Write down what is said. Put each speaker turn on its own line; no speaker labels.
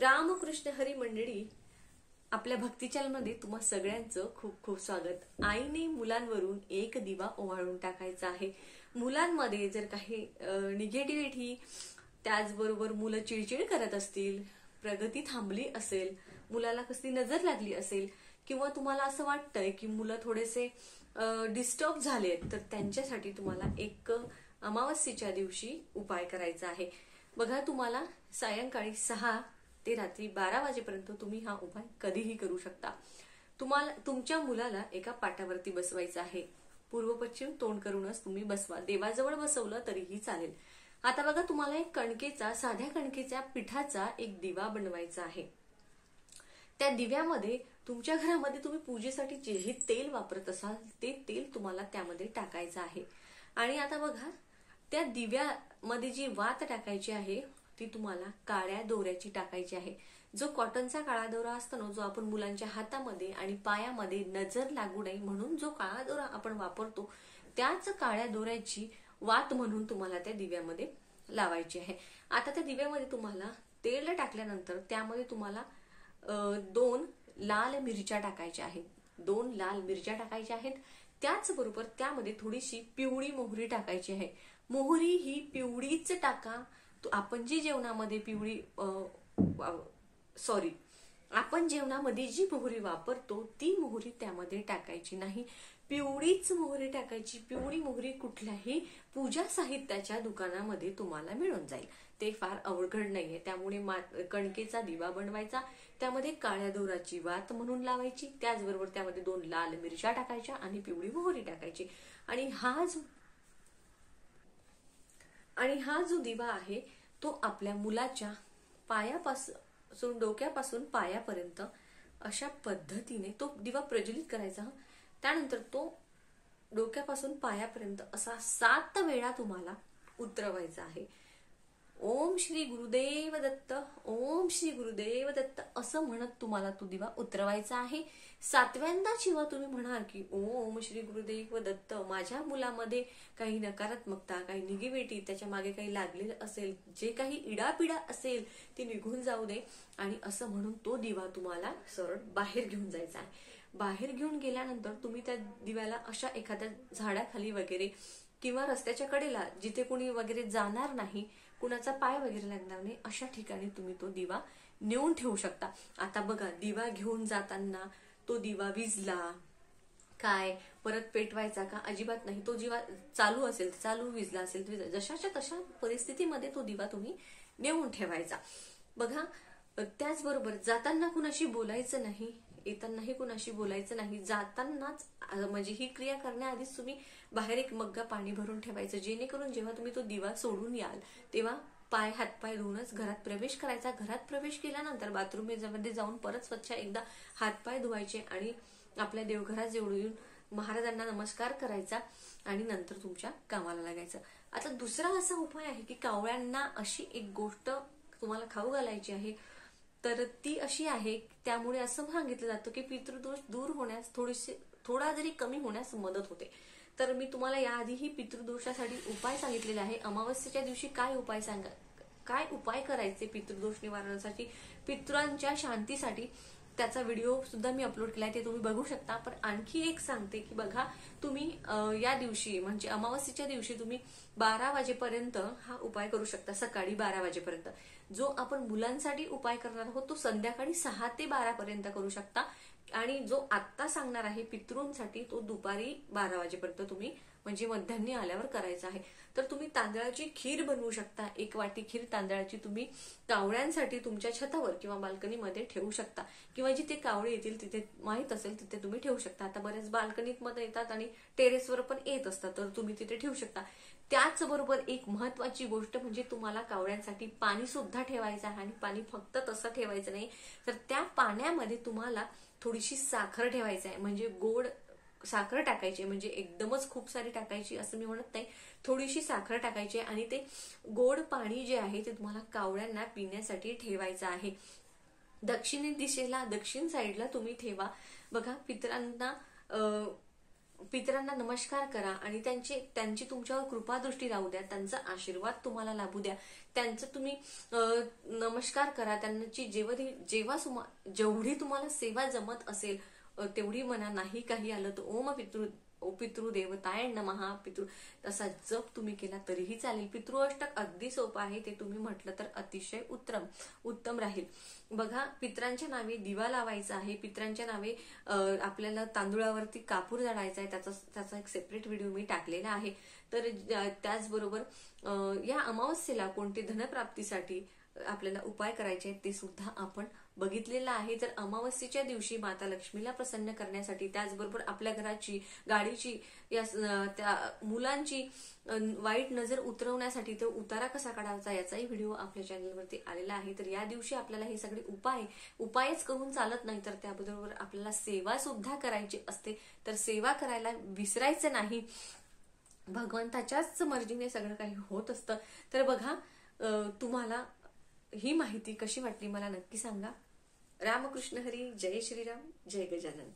रामकृष्ण हरी मंडळी, आपल्या भक्ती चॅनलमध्ये तुम्हा सगळ्यांचं खूप खूप स्वागत। आईने मुलांवरून एक दिवा ओवाळून टाकायचा आहे। मुलांमध्ये जर काही निगेटिव्हिटी, त्याचबरोबर मुलं चिडचिड करत असतील, प्रगती थांबली असेल, मुलाला कसली नजर लागली असेल, किंवा तुम्हाला असं वाटतंय की मुलं थोडेसे डिस्टर्ब झालेत, तर त्यांच्यासाठी तुम्हाला एक अमावस्येच्या दिवशी उपाय करायचा आहे। बघा, तुम्हाला सायंकाळी 6 ते रात्री 12 वाजेपर्यंत तुम्ही हा उपाय कधीही करू शकता। तुम्हाला तुमच्या मुलाला एका पाटावरती बसवायचं आहे। पूर्व पश्चिम तोंड करूनच तुम्ही बसवा, देवाजवळ बसवलं तरीही चालेल। आता बघा, तुम्हाला एक साध्या कणकेच्या पिठाचा एक दिवा बनवायचा आहे। त्या दिव्यामध्ये तुमच्या घरामध्ये तुम्ही पूजेसाठी जेही तेल वापरत असाल ते तेल तुम्हाला त्यामध्ये टाकायचं आहे। आणि आता बघा, त्या दिव्यामध्ये जी वात टाकायची आहे ती तुम्हाला काळ्या दोऱ्याची टाकायची आहे। जो कॉटनचा काळा दोरा असतो ना, जो आपण मुलांच्या हातामध्ये आणि पायामध्ये नजर लागू नये म्हणून जो काळा दोरा आपण वापरतो, त्याच काळ्या दोऱ्याची वात म्हणून तुम्हाला त्या दिव्यामध्ये लावायची आहे। आता त्या दिव्यामध्ये तुम्हाला तेल टाकल्यानंतर त्यामध्ये तुम्हाला 2 लाल मिरच्या टाकायच्या आहेत। 2 लाल मिरच्या टाकायच्या आहेत। त्याचबरोबर त्यामध्ये थोडीशी पिवळी मोहरी टाकायची आहे। मोहरी ही पिवळीच टाका। आपण जी जेवणामध्ये आपण जेवणामध्ये जी मोहरी वापरतो ती मोहरी त्यामध्ये टाकायची नाही, पिवळीच मोहरी टाकायची। पिवळी मोहरी कुठल्याही पूजा साहित्याच्या दुकानामध्ये तुम्हाला मिळून जाईल, ते फार अवघड नाहीये। त्यामुळे कणकेचा दिवा बनवायचा, त्यामध्ये काळ्या दोराची वात म्हणून लावायची, त्याचबरोबर त्यामध्ये 2 लाल मिरच्या टाकायच्या आणि पिवळी मोहरी टाकायची। आणि हा जो दिवा आहे तो आपल्या मुलाच्या पायापासून, डोक्यापासून पायापर्यंत अशा पद्धतीने तो दिवा प्रज्वलित करायचा। त्यानंतर तो डोक्यापासून पायापर्यंत असा 7 वेळा तुम्हाला उतरवायचा आहे। ओम श्री गुरुदेव दत्त, ओम श्री गुरुदेव दत्त असं म्हणत तुम्हाला तो दिवा उतरवायचा आहे। 7व्यांदा जेव्हा तुम्ही म्हणाल की ओम श्री गुरुदेव दत्त, माझ्या मुलामध्ये काही नकारात्मकता, काही निगेटिव्हिटी, त्याच्या मागे काही लागलेलं असेल, जे काही इडापिडा असेल ती निघून जाऊ दे, आणि असं म्हणून तो दिवा तुम्हाला सरळ बाहेर घेऊन जायचा आहे। बाहेर घेऊन गेल्यानंतर तुम्ही त्या दिव्याला अशा एखाद्या झाडाखाली वगैरे किंवा रस्त्याच्या कडेला, जिथे कोणी वगैरे जाणार नाही, कुणाचा पाय वगैरे लागणार नाही, अशा ठिकाणी तुम्ही तो दिवा नेऊन ठेवू शकता। आता बघा, दिवा घेऊन जाताना तो दिवा विझला काय, परत पेटवायचा का? अजिबात नाही। तो दिवा चालू असेल चालू, विझला असेल विझला, जशाच्या तशा परिस्थितीमध्ये तो दिवा तुम्ही नेऊन ठेवायचा। बघा, त्याचबरोबर जाताना कुणाशी बोलायचं नाही, येतानाही कुणाशी बोलायचं नाही। जातानाच म्हणजे ही क्रिया करण्याआधीच तुम्ही बाहेर एक मग्गा पाणी भरून ठेवायचं, जेणेकरून जेव्हा तुम्ही तो दिवा सोडून याल तेव्हा हातपाय धुवूनच घरात प्रवेश करायचा। घरात प्रवेश केल्यानंतर बाथरूम मध्ये जाऊन परत स्वच्छ एकदा हातपाय धुवायचे आणि आपल्या देवघरात येऊन महाराजांना नमस्कार करायचा आणि नंतर तुमच्या कामाला लागायचं। आता दुसरा असा उपाय आहे की कावळ्यांना अशी एक गोष्ट तुम्हाला खाऊ घालायची आहे, तर ती अशी आहे, त्यामुळे असं सांगितलं जातं की पितृदोष दूर होण्यास, थोडा जरी कमी होण्यास मदत होते। तर मी तुम्हाला याआधीही पितृदोषासाठी उपाय सांगितलेले आहे। अमावस्येच्या दिवशी काय उपाय करायचे पितृदोष निवारणासाठी, पितरांच्या शांतीसाठी, त्याचा व्हिडिओ सुद्धा मी अपलोड केलाय, ते तुम्ही बघू शकता। पण आणखी एक सांगते की बघा, तुम्ही या दिवशी म्हणजे अमावस्येच्या दिवशी तुम्ही 12 वाजेपर्यंत हा उपाय करू शकता, सकाळी 12 वाजेपर्यंत। जो आपण मुलांसाठी उपाय करणार आहोत तो संध्याकाळी 6 ते 12 पर्यंत करू शकता, आणि जो आत्ता सांगणार आहे पितृंसाठी तो दुपारी 12 वाजेपर्यंत तुम्ही म्हणजे मध्यान्ही आल्यावर करायचा आहे। तर तुम्ही तांदळाची खीर बनवू शकता। 1 वाटी खीर तांदळाची तुम्ही कावळ्यांसाठी तुमच्या छतावर किंवा बाल्कनीमध्ये ठेवू शकता, किंवा जिथे कावळे येतील तिथे माहित असेल तिथे तुम्ही ठेवू शकता। आता बऱ्याच बाल्कनीत मध्ये येतात आणि टेरेसवर पण येत असतात, तर तुम्ही तिथे ठेवू शकता। त्याचबरोबर एक महत्वाची गोष्ट म्हणजे तुम्हाला कावळ्यांसाठी पाणी सुद्धा ठेवायचं आहे, आणि पाणी फक्त तसं ठेवायचं नाही, तर त्या पाण्यामध्ये तुम्हाला थोडीशी साखर ठेवायची आहे। म्हणजे गोड साखर टाकायची, म्हणजे एकदमच खूप सारी टाकायची असं मी म्हणत नाही, थोडीशी साखर टाकायची, आणि ते गोड पाणी जे आहे ते तुम्हाला कावळ्यांना पिण्यासाठी ठेवायचं आहे। दक्षिण दिशेला, दक्षिण साईडला तुम्ही ठेवा। बघा, पितरांना पितरांना नमस्कार करा आणि त्यांची तुमच्यावर कृपादृष्टी राहू द्या, त्यांचा आशीर्वाद तुम्हाला लाभू द्या, त्यांचं तुम्ही नमस्कार करा, त्यांची जेवढी तुम्हाला सेवा जमत असेल तेवढी म्हणा. नाही काही आलं तर ओम पितृदेवताय नमः तसा जप तुम्ही केला तरीही चालेल. पितृअष्टक अगदी सोपं आहे, ते तुम्ही म्हटलं तर अतिशय उत्तम राहील. बघा, पितरांच्या नावे दिवा लावायचा आहे, पितरांच्या नावे आपल्याला तांदुळावरती कापूर जाळायचा आहे. त्याचा एक सेपरेट व्हिडिओ मी टाकलेला आहे. तर त्याचबरोबर या अमावस्येला कोणते धनप्राप्तीसाठी आपल्याला उपाय करायचे आहेत ते सुद्धा आपण बघितलेलं आहे. तर अमावस्येच्या दिवशी माता लक्ष्मीला प्रसन्न करण्यासाठी, त्याचबरोबर आपल्या घराची, गाडीची, त्या मुलांची वाईट नजर उतरवण्यासाठी तो उतारा कसा काढायचा याचाही व्हिडिओ आपल्या चॅनलवरती आलेला आहे. तर या दिवशी आपल्याला हे सगळे उपायच करून चालत नाही, तर त्याबरोबर आपल्याला सेवा सुद्धा करायची असते. तर सेवा करायला विसरायचं नाही. भगवंताच्याच मर्जीने सगळं काही होत असतं. तर बघा, तुम्हाला ही माहिती कशी वाटली मला नक्की सांगा. रामकृष्ण हरी. जय श्रीराम. जय गजानन.